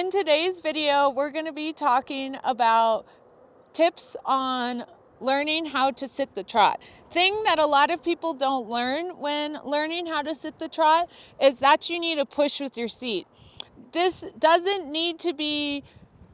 In today's video, we're going to be talking about tips on learning how to sit the trot. Thing that a lot of people don't learn when learning how to sit the trot is that you need a push with your seat. This doesn't need to be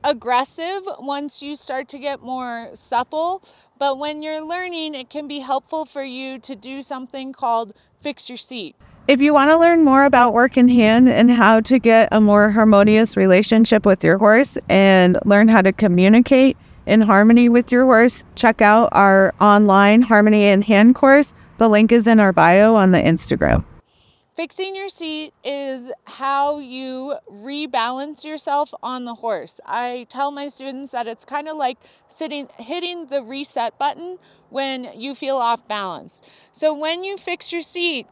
aggressive once you start to get more supple, but when you're learning, it can be helpful for you to do something called fix your seat. If you want to learn more about work in hand and how to get a more harmonious relationship with your horse and learn how to communicate in harmony with your horse, check out our online Harmony in Hand course. The link is in our bio on the Instagram. Fixing your seat is how you rebalance yourself on the horse. I tell my students that it's kind of like hitting the reset button when you feel off balance. So when you fix your seat,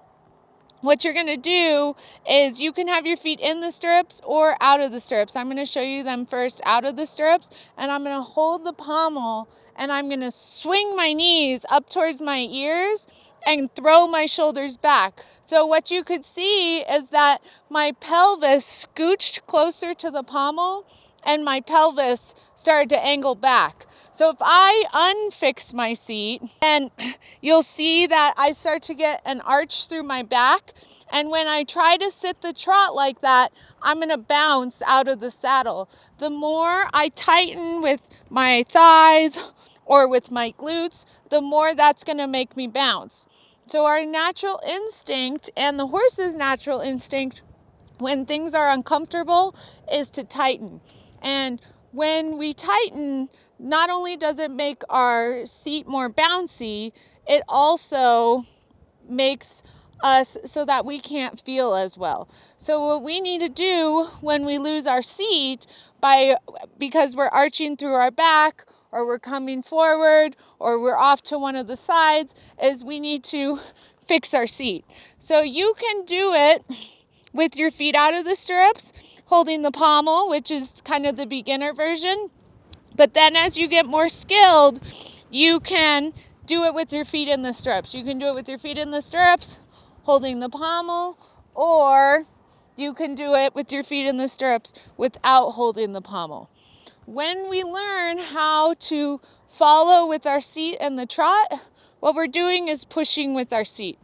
what you're going to do is you can have your feet in the stirrups or out of the stirrups. I'm going to show you them first out of the stirrups, and I'm going to hold the pommel and I'm going to swing my knees up towards my ears and throw my shoulders back. So what you could see is that my pelvis scooched closer to the pommel and my pelvis started to angle back. So if I unfix my seat, and you'll see that I start to get an arch through my back. And when I try to sit the trot like that, I'm going to bounce out of the saddle. The more I tighten with my thighs or with my glutes, the more that's going to make me bounce. So our natural instinct and the horse's natural instinct when things are uncomfortable is to tighten. And when we tighten, not only does it make our seat more bouncy, it also makes us so that we can't feel as well. So what we need to do when we lose our seat because we're arching through our back or we're coming forward or we're off to one of the sides is we need to fix our seat. So you can do it with your feet out of the stirrups, holding the pommel, which is kind of the beginner version. But then as you get more skilled, you can do it with your feet in the stirrups. You can do it with your feet in the stirrups, holding the pommel, or you can do it with your feet in the stirrups without holding the pommel. When we learn how to follow with our seat in the trot, what we're doing is pushing with our seat.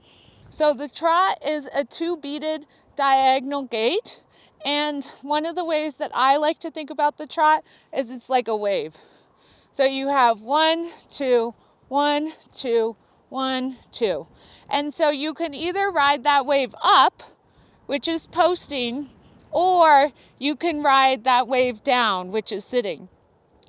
So the trot is a 2-beated diagonal gait. And one of the ways that I like to think about the trot is it's like a wave. So you have 1, 2, 1, 2, 1, 2. And so you can either ride that wave up, which is posting, or you can ride that wave down, which is sitting.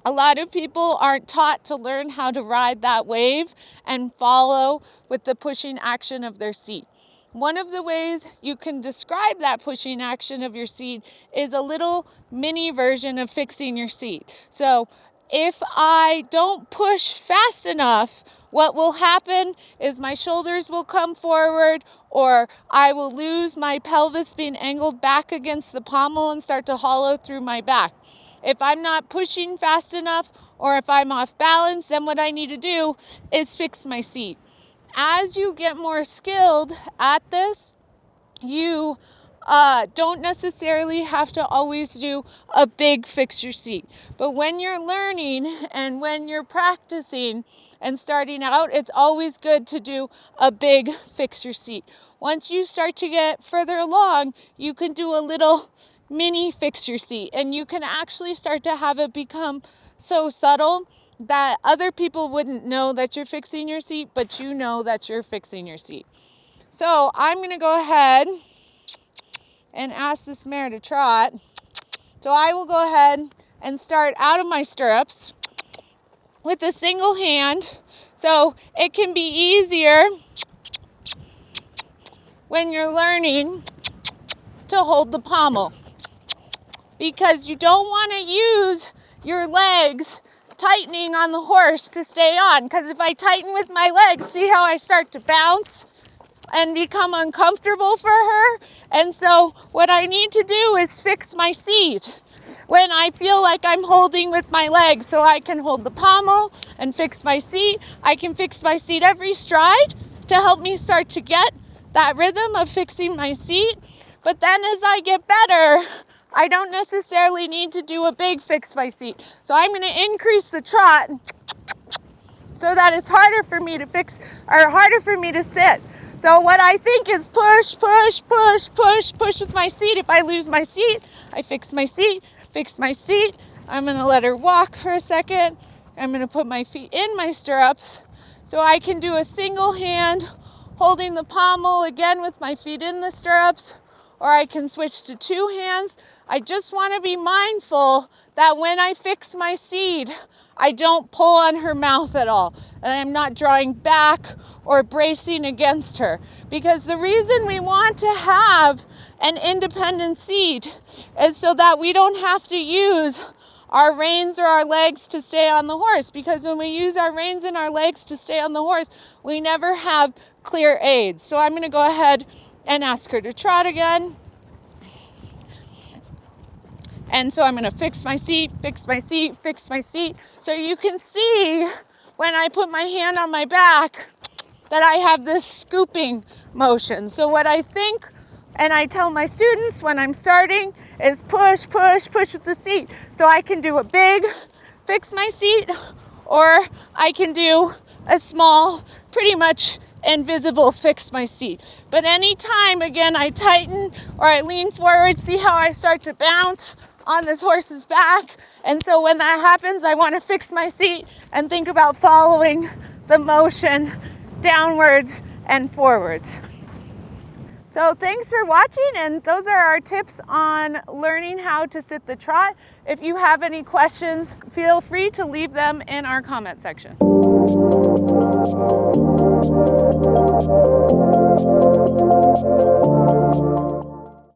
A lot of people aren't taught to learn how to ride that wave and follow with the pushing action of their seat. One of the ways you can describe that pushing action of your seat is a little mini version of fixing your seat. So if I don't push fast enough, what will happen is my shoulders will come forward, or I will lose my pelvis being angled back against the pommel and start to hollow through my back. If I'm not pushing fast enough, or if I'm off balance, then what I need to do is fix my seat. As you get more skilled at this, you don't necessarily have to always do a big fix your seat. But when you're learning and when you're practicing and starting out, it's always good to do a big fix your seat. Once you start to get further along, you can do a little mini fix your seat, and you can actually start to have it become so subtle that other people wouldn't know that you're fixing your seat, but you know that you're fixing your seat. So I'm going to go ahead and ask this mare to trot. So I will go ahead and start out of my stirrups with a single hand. So it can be easier when you're learning to hold the pommel, because you don't want to use your legs tightening on the horse to stay on, because if I tighten with my legs, see how I start to bounce and become uncomfortable for her? And so what I need to do is fix my seat when I feel like I'm holding with my legs. So I can hold the pommel and fix my seat. I can fix my seat every stride to help me start to get that rhythm of fixing my seat. But then as I get better, I don't necessarily need to do a big fix my seat. So I'm going to increase the trot so that it's harder for me to fix, or harder for me to sit. So what I think is push, push, push, push, push with my seat. If I lose my seat, I fix my seat, fix my seat. I'm gonna let her walk for a second. I'm gonna put my feet in my stirrups so I can do a single hand holding the pommel again with my feet in the stirrups, or I can switch to two hands. I just want to be mindful that when I fix my seat, I don't pull on her mouth at all, and I'm not drawing back or bracing against her. Because the reason we want to have an independent seat is so that we don't have to use our reins or our legs to stay on the horse, because when we use our reins and our legs to stay on the horse, we never have clear aids. So I'm going to go ahead and ask her to trot again. And so I'm going to fix my seat, fix my seat, fix my seat. So you can see when I put my hand on my back that I have this scooping motion. So what I think, and I tell my students when I'm starting, is push, push, push with the seat. So I can do a big fix my seat, or I can do a small, pretty much invisible fix my seat. But anytime, again, I tighten or I lean forward, see how I start to bounce on this horse's back. And so when that happens, I want to fix my seat and think about following the motion downwards and forwards. So thanks for watching, and those are our tips on learning how to sit the trot. If you have any questions, feel free to leave them in our comment section.